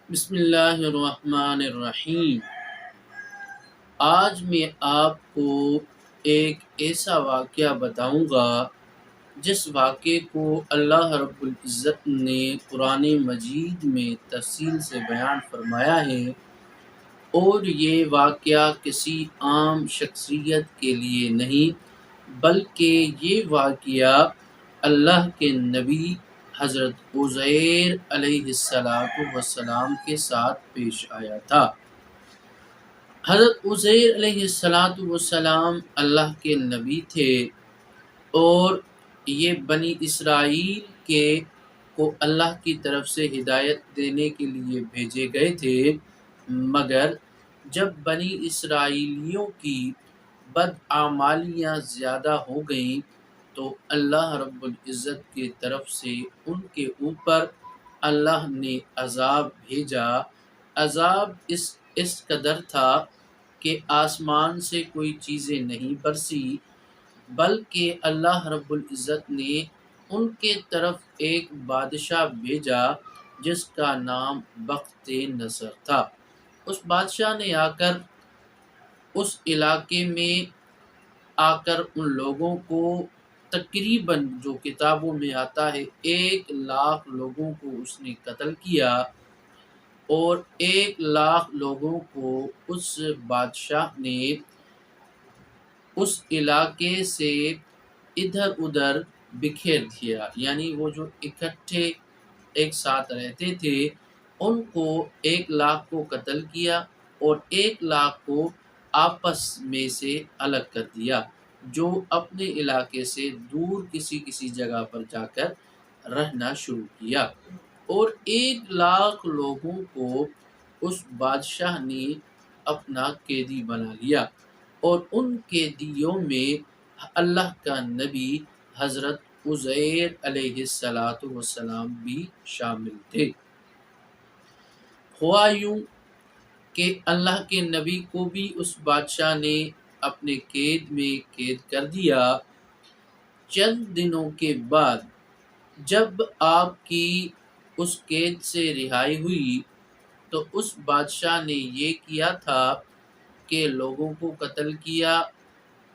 بسم اللہ الرحمن الرحیم۔ آج میں آپ کو ایک ایسا واقعہ بتاؤں گا جس واقعے کو اللہ رب العزت نے قرآن مجید میں تفصیل سے بیان فرمایا ہے، اور یہ واقعہ کسی عام شخصیت کے لیے نہیں بلکہ یہ واقعہ اللہ کے نبی حضرت عزیر علیہ السلام کے ساتھ پیش آیا تھا۔ حضرت عزیر علیہ السلام اللہ کے نبی تھے، اور یہ بنی اسرائیل کو اللہ کی طرف سے ہدایت دینے کے لیے بھیجے گئے تھے، مگر جب بنی اسرائیلیوں کی بدعمالیاں زیادہ ہو گئیں تو اللہ رب العزت کی طرف سے ان کے اوپر اللہ نے عذاب بھیجا۔ عذاب اس قدر تھا کہ آسمان سے کوئی چیزیں نہیں برسی، بلکہ اللہ رب العزت نے ان کے طرف ایک بادشاہ بھیجا جس کا نام بخت نصر تھا۔ اس بادشاہ نے آ کر اس علاقے میں ان لوگوں کو تقریباً جو کتابوں میں آتا ہے 1,00,000 لوگوں کو اس نے قتل کیا، اور 1,00,000 لوگوں کو اس بادشاہ نے اس علاقے سے ادھر ادھر بکھیر دیا، یعنی وہ جو اکٹھے ایک ساتھ رہتے تھے ان کو 1,00,000 کو قتل کیا اور 1,00,000 کو آپس میں سے الگ کر دیا، جو اپنے علاقے سے دور کسی جگہ پر جا کر رہنا شروع کیا، اور 1,00,000 لوگوں کو اس بادشاہ نے اپنا قیدی بنا لیا، اور ان قیدیوں میں اللہ کا نبی حضرت عزیر علیہ السلام بھی شامل تھے۔ ہوا یوں کہ اللہ کے نبی کو بھی اس بادشاہ نے اپنے قید میں قید کر دیا۔ چند دنوں کے بعد جب آپ کی اس قید سے رہائی ہوئی تو اس بادشاہ نے یہ کیا تھا کہ لوگوں کو قتل کیا،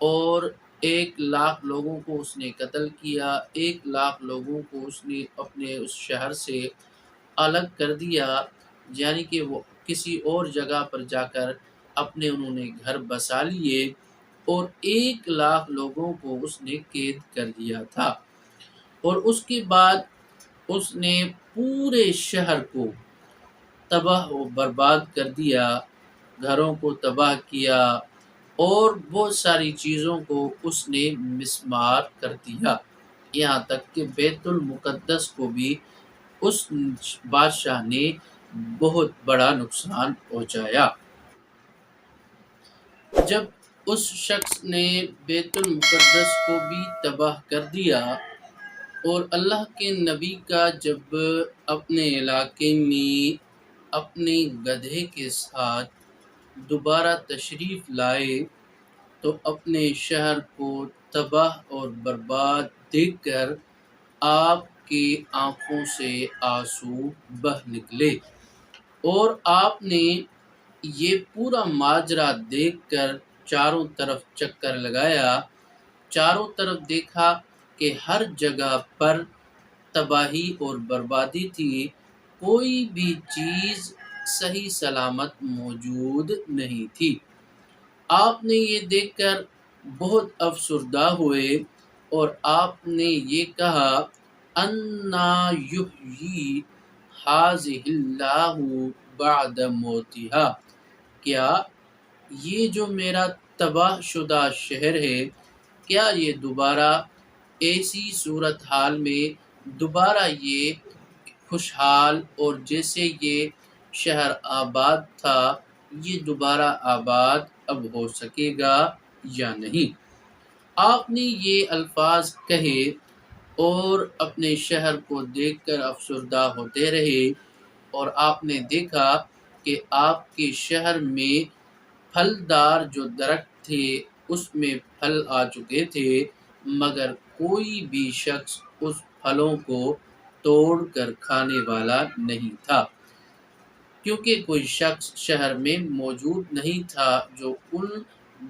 اور 1,00,000 لوگوں کو اس نے قتل کیا، 1,00,000 لوگوں کو اس نے اپنے اس شہر سے الگ کر دیا، یعنی کہ وہ کسی اور جگہ پر جا کر انہوں نے گھر بسا لیے، اور 1,00,000 لوگوں کو اس نے قید کر دیا تھا، اور اس کے بعد اس نے پورے شہر کو تباہ و برباد کر دیا، گھروں کو تباہ کیا، اور بہت ساری چیزوں کو اس نے مسمار کر دیا، یہاں تک کہ بیت المقدس کو بھی اس بادشاہ نے بہت بڑا نقصان پہنچایا۔ جب اس شخص نے بیت المقدس کو بھی تباہ کر دیا، اور اللہ کے نبی کا جب اپنے علاقے میں اپنے گدھے کے ساتھ دوبارہ تشریف لائے تو اپنے شہر کو تباہ اور برباد دیکھ کر آپ کی آنکھوں سے آنسو بہہ نکلے، اور آپ نے یہ پورا ماجرا دیکھ کر چاروں طرف چکر لگایا، چاروں طرف دیکھا کہ ہر جگہ پر تباہی اور بربادی تھی، کوئی بھی چیز صحیح سلامت موجود نہیں تھی۔ آپ نے یہ دیکھ کر بہت افسردہ ہوئے، اور آپ نے یہ کہا انا یحیی ھذہ اللہ بعد موتھا، کیا یہ جو میرا تباہ شدہ شہر ہے، کیا یہ دوبارہ ایسی صورتحال میں دوبارہ یہ خوشحال اور جیسے یہ شہر آباد تھا یہ دوبارہ آباد اب ہو سکے گا یا نہیں؟ آپ نے یہ الفاظ کہے اور اپنے شہر کو دیکھ کر افسردہ ہوتے رہے، اور آپ نے دیکھا کہ آپ کے شہر میں پھلدار جو درخت تھے اس میں پھل آ چکے تھے، مگر کوئی بھی شخص اس پھلوں کو توڑ کر کھانے والا نہیں تھا۔ کیونکہ کوئی شخص شہر میں موجود نہیں تھا جو ان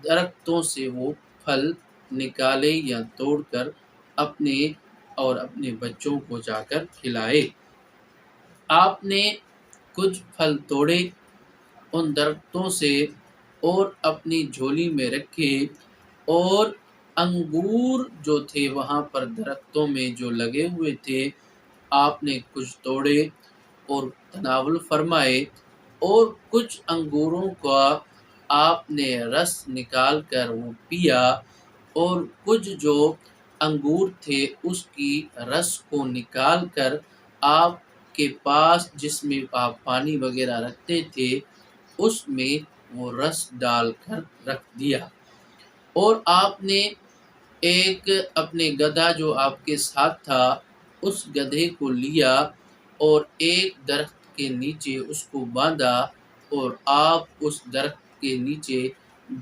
درختوں سے وہ پھل نکالے یا توڑ کر اپنے اور اپنے بچوں کو جا کر کھلائے۔ آپ نے کچھ پھل توڑے ان درختوں سے اور اپنی جھولی میں رکھے، اور انگور جو تھے وہاں پر درختوں میں جو لگے ہوئے تھے آپ نے کچھ توڑے اور تناول فرمائے، اور کچھ انگوروں کا آپ نے رس نکال کر وہ پیا، اور کچھ جو انگور تھے اس کی رس کو نکال کر آپ کے پاس جس میں آپ پانی وغیرہ رکھتے تھے اس میں وہ رس ڈال کر رکھ دیا، اور آپ نے ایک اپنے گدھا جو آپ کے ساتھ تھا اس گدھے کو لیا اور ایک درخت کے نیچے اس کو باندھا، اور آپ اس درخت کے نیچے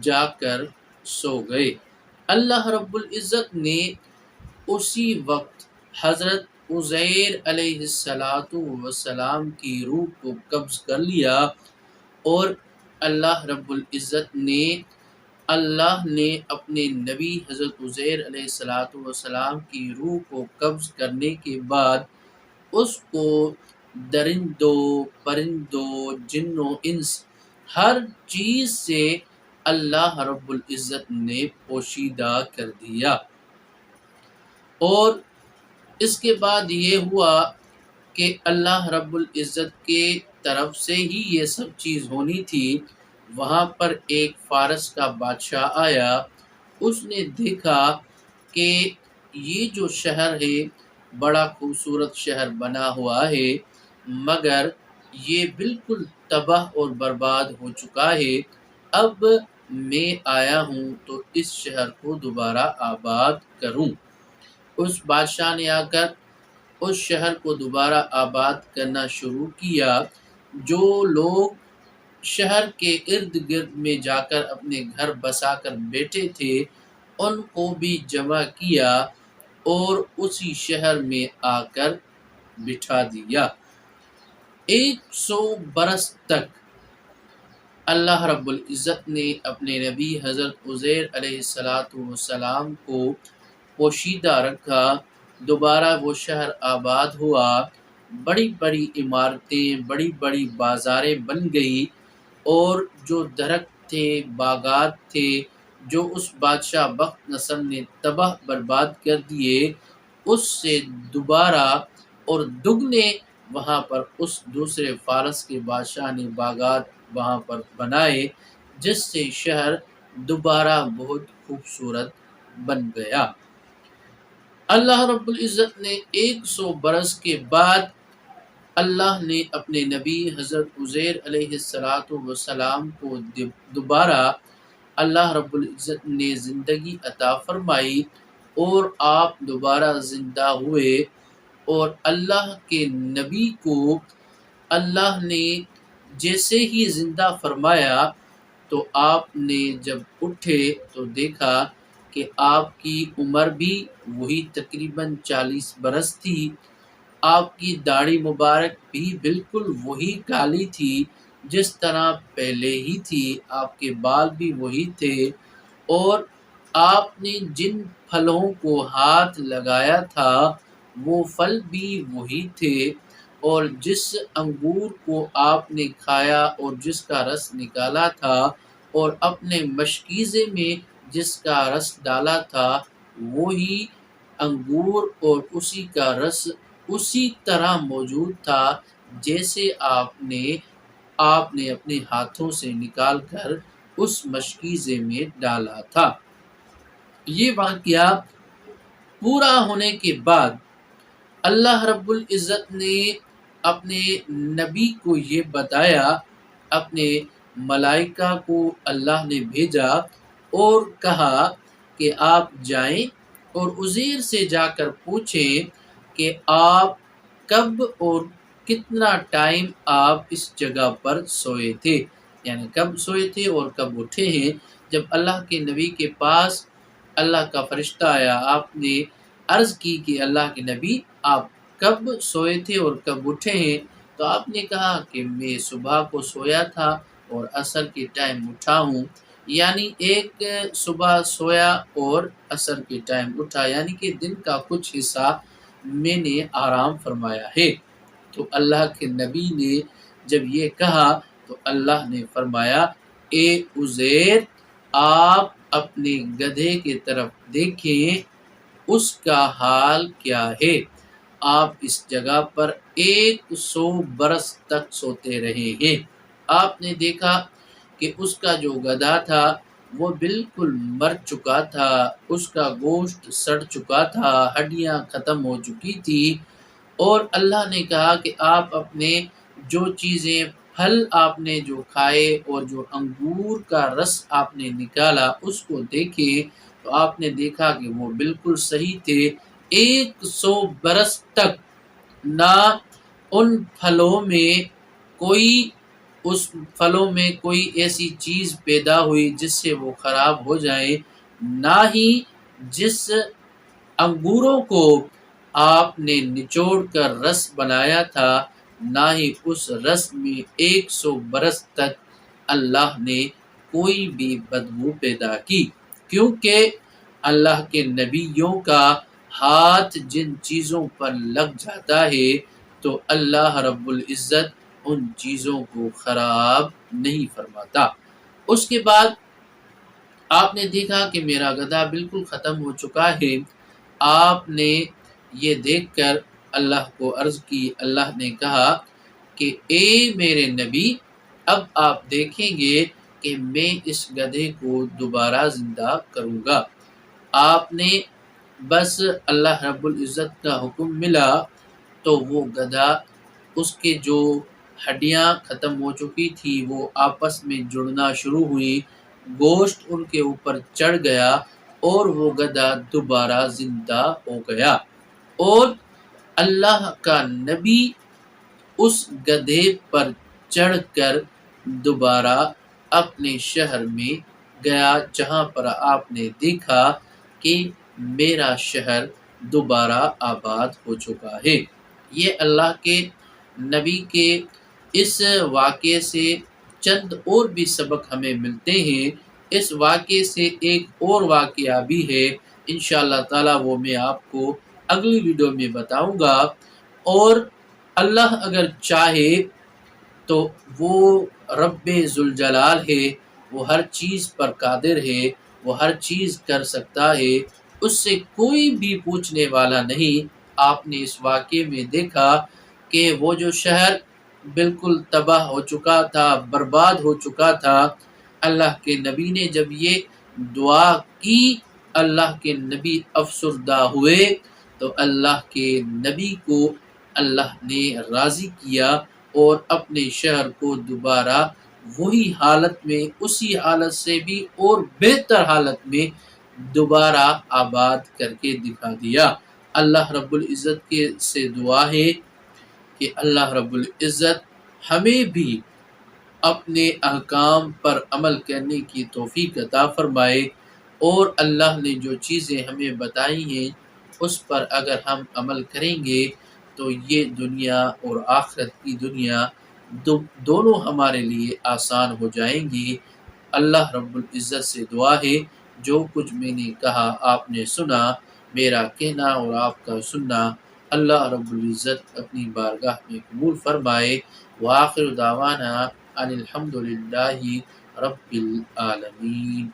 جا کر سو گئے۔ اللہ رب العزت نے اسی وقت حضرت عزیر علیہ السلام کی روح کو قبض کر لیا، اور اللہ نے اپنے نبی حضرت عزیر علیہ السلام کی روح کو قبض کرنے کے بعد اس کو درندوں، پرندوں، جنوں، انس ہر چیز سے اللہ رب العزت نے پوشیدہ کر دیا۔ اور اس کے بعد یہ ہوا کہ اللہ رب العزت کے طرف سے ہی یہ سب چیز ہونی تھی۔ وہاں پر ایک فارس کا بادشاہ آیا، اس نے دیکھا کہ یہ جو شہر ہے بڑا خوبصورت شہر بنا ہوا ہے، مگر یہ بالکل تباہ اور برباد ہو چکا ہے، اب میں آیا ہوں تو اس شہر کو دوبارہ آباد کروں۔ اس بادشاہ نے آ کر اس شہر کو دوبارہ آباد کرنا شروع کیا۔ جو لوگ شہر کے ارد گرد میں جا کر اپنے گھر بسا کر بیٹھے تھے ان کو بھی جمع کیا اور اسی شہر میں آ کر بٹھا دیا۔ 100 برس تک اللہ رب العزت نے اپنے نبی حضرت عزیر علیہ السلام کو پوشیدہ رکھا، دوبارہ وہ شہر آباد ہوا، بڑی بڑی عمارتیں، بڑی بڑی بازاریں بن گئی، اور جو درخت تھے، باغات تھے جو اس بادشاہ بخت نصر نے تباہ برباد کر دیے، اس سے دوبارہ اور دگنے وہاں پر اس دوسرے فارس کے بادشاہ نے باغات وہاں پر بنائے، جس سے شہر دوبارہ بہت خوبصورت بن گیا۔ اللہ رب العزت نے 100 برس کے بعد اللہ نے اپنے نبی حضرت عزیر علیہ السلام کو دوبارہ اللہ رب العزت نے زندگی عطا فرمائی، اور آپ دوبارہ زندہ ہوئے، اور اللہ کے نبی کو اللہ نے جیسے ہی زندہ فرمایا تو آپ نے جب اٹھے تو دیکھا کہ آپ کی عمر بھی وہی تقریباً 40 برس تھی، آپ کی داڑھی مبارک بھی بالکل وہی کالی تھی جس طرح پہلے ہی تھی، آپ کے بال بھی وہی تھے، اور آپ نے جن پھلوں کو ہاتھ لگایا تھا وہ پھل بھی وہی تھے، اور جس انگور کو آپ نے کھایا اور جس کا رس نکالا تھا اور اپنے مشکیزے میں جس کا رس ڈالا تھا وہی انگور اور اسی کا رس اسی طرح موجود تھا جیسے آپ نے اپنے ہاتھوں سے نکال کر اس مشکیزے میں ڈالا تھا۔ یہ واقعہ پورا ہونے کے بعد اللہ رب العزت نے اپنے نبی کو یہ بتایا، اپنے ملائکہ کو اللہ نے بھیجا اور کہا کہ آپ جائیں اور عزیر سے جا کر پوچھیں کہ آپ کب اور کتنا ٹائم آپ اس جگہ پر سوئے تھے، یعنی کب سوئے تھے اور کب اٹھے ہیں۔ جب اللہ کے نبی کے پاس اللہ کا فرشتہ آیا، آپ نے عرض کی کہ اللہ کے نبی آپ کب سوئے تھے اور کب اٹھے ہیں؟ تو آپ نے کہا کہ میں صبح کو سویا تھا اور عصر کے ٹائم اٹھا ہوں، یعنی ایک صبح سویا اور عصر کے ٹائم اٹھا، یعنی کہ دن کا کچھ حصہ میں نے آرام فرمایا ہے۔ تو اللہ کے نبی نے جب یہ کہا تو اللہ نے فرمایا، اے عزیر، آپ اپنے گدھے کی طرف دیکھیں، اس کا حال کیا ہے؟ آپ اس جگہ پر 100 برس تک سوتے رہے ہیں۔ آپ نے دیکھا کہ اس کا جو گدھا تھا وہ بالکل مر چکا تھا، اس کا گوشت سڑ چکا تھا، ہڈیاں ختم ہو چکی تھی، اور اللہ نے کہا کہ آپ اپنے جو چیزیں پھل آپ نے جو کھائے اور جو انگور کا رس آپ نے نکالا اس کو دیکھے تو آپ نے دیکھا کہ وہ بالکل صحیح تھے۔ 100 برس تک نہ ان پھلوں میں کوئی اس پھلوں میں کوئی ایسی چیز پیدا ہوئی جس سے وہ خراب ہو جائے، نہ ہی جس انگوروں کو آپ نے نچوڑ کر رس بنایا تھا، نہ ہی اس رس میں 100 برس تک اللہ نے کوئی بھی بدبو پیدا کی، کیونکہ اللہ کے نبیوں کا ہاتھ جن چیزوں پر لگ جاتا ہے تو اللہ رب العزت ان چیزوں کو خراب نہیں فرماتا۔ اس کے بعد آپ نے دیکھا کہ میرا گدھا بالکل ختم ہو چکا ہے۔ آپ نے یہ دیکھ کر اللہ کو عرض کی، اللہ نے کہا کہ اے میرے نبی، اب آپ دیکھیں گے کہ میں اس گدھے کو دوبارہ زندہ کروں گا۔ آپ نے بس اللہ رب العزت کا حکم ملا تو وہ گدھا، اس کے جو ہڈیاں ختم ہو چکی تھی وہ آپس میں جڑنا شروع ہوئی، گوشت ان کے اوپر چڑھ گیا اور وہ گدھا دوبارہ زندہ ہو گیا، اور اللہ کا نبی اس گدھے پر چڑھ کر دوبارہ اپنے شہر میں گیا جہاں پر آپ نے دیکھا کہ میرا شہر دوبارہ آباد ہو چکا ہے۔ یہ اللہ کے نبی کے اس واقعے سے چند اور بھی سبق ہمیں ملتے ہیں۔ اس واقعے سے ایک اور واقعہ بھی ہے، انشاءاللہ تعالی وہ میں آپ کو اگلی ویڈیو میں بتاؤں گا، اور اللہ اگر چاہے تو وہ رب ذوالجلال ہے، وہ ہر چیز پر قادر ہے، وہ ہر چیز کر سکتا ہے، اس سے کوئی بھی پوچھنے والا نہیں۔ آپ نے اس واقعے میں دیکھا کہ وہ جو شہر بالکل تباہ ہو چکا تھا، برباد ہو چکا تھا، اللہ کے نبی نے جب یہ دعا کی، اللہ کے نبی افسردہ ہوئے تو اللہ کے نبی کو اللہ نے راضی کیا اور اپنے شہر کو دوبارہ وہی حالت میں، اسی حالت سے بھی اور بہتر حالت میں دوبارہ آباد کر کے دکھا دیا۔ اللہ رب العزت کے سے دعا ہے کہ اللہ رب العزت ہمیں بھی اپنے احکام پر عمل کرنے کی توفیق عطا فرمائے، اور اللہ نے جو چیزیں ہمیں بتائی ہیں اس پر اگر ہم عمل کریں گے تو یہ دنیا اور آخرت کی دنیا دونوں ہمارے لیے آسان ہو جائیں گی۔ اللہ رب العزت سے دعا ہے جو کچھ میں نے کہا آپ نے سنا، میرا کہنا اور آپ کا سننا اللہ رب العزت اپنی بارگاہ میں قبول فرمائے۔ وآخر دعوانا ان الحمد للہ رب العالمین۔